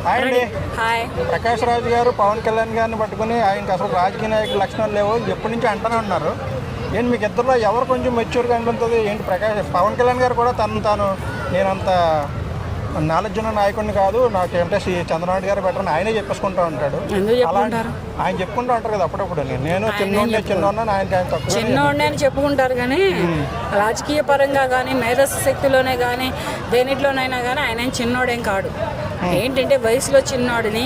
Hi. Prakash Raj గారు పవన్ కళ్యాణ్ గారిని పట్టుకుని ఆయనకి అసలు రాజకీయ నాయకుల లక్షణాలు లేవు ఎప్పటి నుంచి అంటూనే ఉన్నారు. ఏంటి మీకు ఇద్దరులో ఎవరు కొంచెం మెచ్యూర్గా అనిపిస్తుంది? ఏంటి పవన్ కళ్యాణ్ గారు కూడా తాను నేనంత నాలెడ్జ్ ఉన్న నాయకుడిని కాదు, నాకు అంటే చంద్రబాబు గారు బెటర్ అని ఆయనే చెప్పేసుకుంటూ ఉంటాడు. ఆయన చెప్పుకుంటూ ఉంటారు కదా అప్పుడప్పుడు, నేను చిన్నోడిని ఆయన చిన్నోడిని అని చెప్పుకుంటారు. కానీ రాజకీయ పరంగా కానీ మేధస్సు శక్తిలోనే కానీ దేనిట్లోనైనా కానీ ఆయన చిన్నోడేం కాడు. ఏంటంటే వయసులో చిన్నోడిని,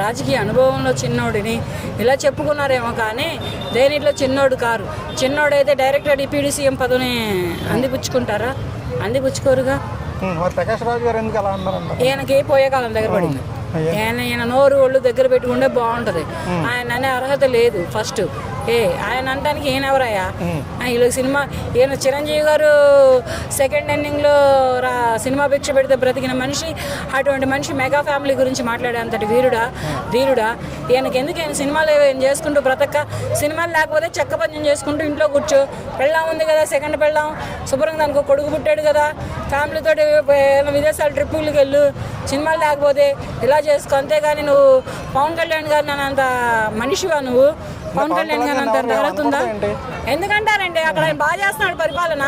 రాజకీయ అనుభవంలో చిన్నోడిని ఇలా చెప్పుకున్నారేమో కానీ దేనిట్లో చిన్నోడు కారు. చిన్నోడైతే డైరెక్ట్గా డిప్యూటీ సీఎం పదవిని అందిపుచ్చుకుంటారా? అందిపుచ్చుకోరుగా. ప్రకాష్ రాజు గారు ఎందుకు అలా అన్నారంట? ఈయనకి పోయే కాలం దగ్గర పడింది. ఈయన నోరు ఒళ్ళు దగ్గర పెట్టుకుంటే బాగుంటుంది. ఆయన అనే అర్హత లేదు. ఫస్ట్ ఆయన అనడానికి ఈయన ఎవరయ్యా? వీళ్ళ సినిమా ఈయన చిరంజీవి గారు సెకండ్ ఎండింగ్లో సినిమా భిక్ష పెడితే బ్రతికిన మనిషి. అటువంటి మనిషి మెగా ఫ్యామిలీ గురించి మాట్లాడే అంతటి ధీరుడా ఈయనకి ఎందుకు? ఈయన సినిమాలు ఏం చేసుకుంటూ బ్రతక, సినిమాలు లేకపోతే చెక్క పంచం చేసుకుంటూ ఇంట్లో కూర్చో. పెళ్ళాం ఉంది కదా, సెకండ్ పెళ్ళాం, శుభ్రంగా దానికి కొడుకు పుట్టాడు కదా, ఫ్యామిలీతో విదేశాలు ట్రిప్పులకి వెళ్ళు. సినిమాలు లేకపోతే ఇలా చేసుకో. అంతేగాని నువ్వు పవన్ కళ్యాణ్ గారు నన్ను అంత మనిషివా? నువ్వు పవన్ కళ్యాణ్ గారు అంత అర్హతుందా? ఎందుకంటారండి? అక్కడ ఆయన బాగా చేస్తున్నాడు పరిపాలన.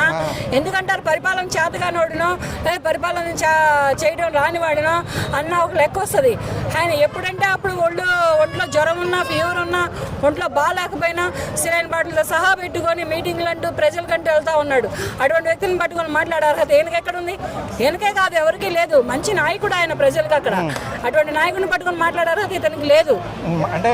ఎందుకంటారు? పరిపాలన చేతగానోడినో లేదా పరిపాలన చేయడం రానివాడినో అన్న ఒక లెక్క వస్తుంది. ఆయన ఎప్పుడంటే అప్పుడు ఒంట్లో జ్వరం ఉన్నా, ఫీవర్ ఉన్నా, ఒంట్లో బాగాలేకపోయినా సిలైన్ బాటిల్తో సహా పెట్టుకొని మీటింగ్లు అంటూ ప్రజలకంటూ వెళ్తూ ఉన్నాడు. అటువంటి వ్యక్తిని పట్టుకొని మాట్లాడే అర్హత ఎక్కడుంది? వెనకే కాదు, ఎవరికీ లేదు. మంచి నాయకుడు ఆయన ప్రజలకు. అక్కడ అటువంటి నాయకుడిని పట్టుకొని మాట్లాడే అర్హత ఇతనికి లేదు. అంటే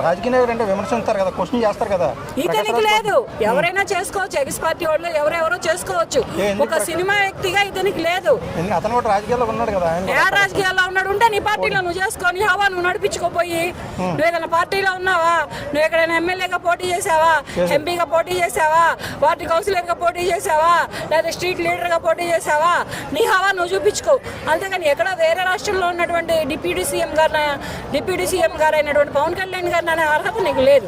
రాజకీయ నాయకుడు అంటే విమర్శిస్తారు కదా, క్వశ్చన్ చేస్తారు కదా, ఇతనికి లేదు. ఎవరైనా చేసుకోవచ్చు, ఎక్స్ పార్టీ వాళ్ళు ఎవరెవరో చేసుకోవచ్చు. ఒక సినిమా వ్యక్తిగా ఇతనికి లేదు. అతను కూడా రాజకీయాల్లో ఉన్నాడు కదా. ఏ రాజకీయాల్లో ఉన్నాడు? ఉంటే నీ పార్టీలో నువ్వు చేసుకొని హవా నువ్వు నడిపించుకోపోయి. నువ్వు ఏదైనా పార్టీలో ఉన్నావా? నువ్వు ఎక్కడైనా ఎమ్మెల్యేగా పోటీ చేసావా? ఎంపీగా పోటీ చేసావా? వార్డు కౌన్సిలర్గా పోటీ చేసావా? లేదా స్ట్రీట్ లీడర్గా పోటీ చేసావా? నీ హవా నువ్వు చూపించుకో. అంతేగాని ఎక్కడ వేరే రాష్ట్రంలో ఉన్నటువంటి డిప్యూటీ సీఎం గారు అయినటువంటి పవన్ కళ్యాణ్ గారిని అనే అర్హత నీకు లేదు.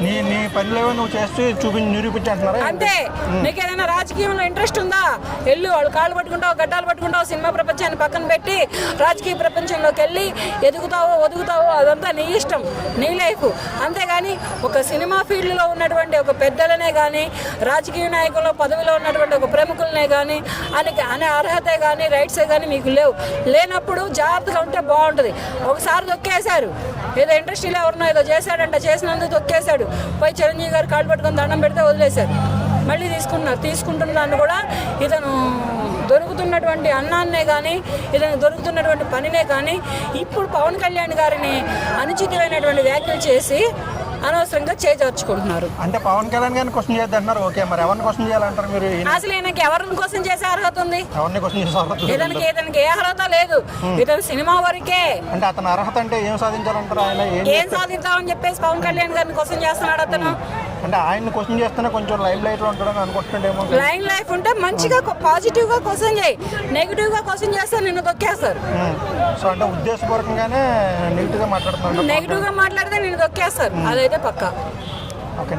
నీ పనిలో నువ్వు చేస్తూ నిరూపించారు అంతే. నీకు ఏదైనా రాజకీయంలో ఇంట్రెస్ట్ ఉందా? వెళ్ళు, వాళ్ళు కాళ్ళు పట్టుకుంటావు, గడ్డాలు పట్టుకుంటావు, సినిమా ప్రపంచాన్ని పక్కన పెట్టి రాజకీయ ప్రపంచంలోకి వెళ్ళి ఎదుగుతావో ఒదుగుతావో అదంతా నీ ఇష్టం, నీ లైఫ్. అంతేగాని ఒక సినిమా ఫీల్డ్లో ఉన్నటువంటి ఒక పెద్దలనే కానీ, రాజకీయ నాయకుల్లో పదవిలో ఉన్నటువంటి ఒక ప్రముఖులనే కానీ అనే అర్హతే కానీ రైట్సే కానీ మీకు లేనప్పుడు జాగ్రత్తగా ఉంటే బాగుంటుంది. ఒకసారి తొక్కేశారు, ఏదో ఇండస్ట్రీలో ఎవరినో ఏదో చేశాడంట, చేసినందుకు తొక్కేశాడు. పోయి చిరంజీవి గారు కాళ్ళు పట్టుకొని దండం పెడితే వదిలేశారు. మళ్ళీ తీసుకుంటున్న దాన్ని కూడా ఇతను దొరుకుతున్నటువంటి అన్నాన్నే కానీ, ఇతను దొరుకుతున్నటువంటి పనినే కానీ ఇప్పుడు పవన్ కళ్యాణ్ గారిని అనుచితమైనటువంటి వ్యాఖ్యలు చేసి అనవసరంగా చేజార్చుకుంటున్నారు. అంటే పవన్ కళ్యాణ్ గారిని క్వశ్చన్ చేద్దంటున్నారు. ఓకే, మరి ఎవరిని క్వశ్చన్ చేయాలంటారు మీరు? అసలు ఈయనకి ఎవరిని క్వశ్చన్ చేసే అర్హత ఉంది? ఎవరిని క్వశ్చన్ చేసే అర్హత? ఇతనికి ఏ అర్హత లేదు. ఇతను సినిమా వరకే. అంటే అతను అర్హత అంటే ఏం సాధించాలంటారు? ఆయన ఏం సాధిద్దామని చెప్పేసి పవన్ కళ్యాణ్ గారిని క్వశ్చన్ చేస్తున్నాడు అతను. అంటే ఆయన క్వశ్చన్ చేస్తేనే కొంచెం లైమ్ లైట్ లో ఉంటాడని అనుకుంటుండేమో. లైన్ లైఫ్ ఉంటే మంచిగా పాజిటివ్ గా క్వశ్చన్ చేయి. నెగిటివ్ గా క్వశ్చన్ చేస్తే నిన్ను తొక్కేస్తారు. సో అంటే ఉద్దేశపూర్వకంగానే నెగిటివ్ గా మాట్లాడుతున్నాడు. నెగిటివ్ గా మాట్లాడితే నిన్ను తొక్కేస్తారు, అదైతే పక్కా. ఓకే.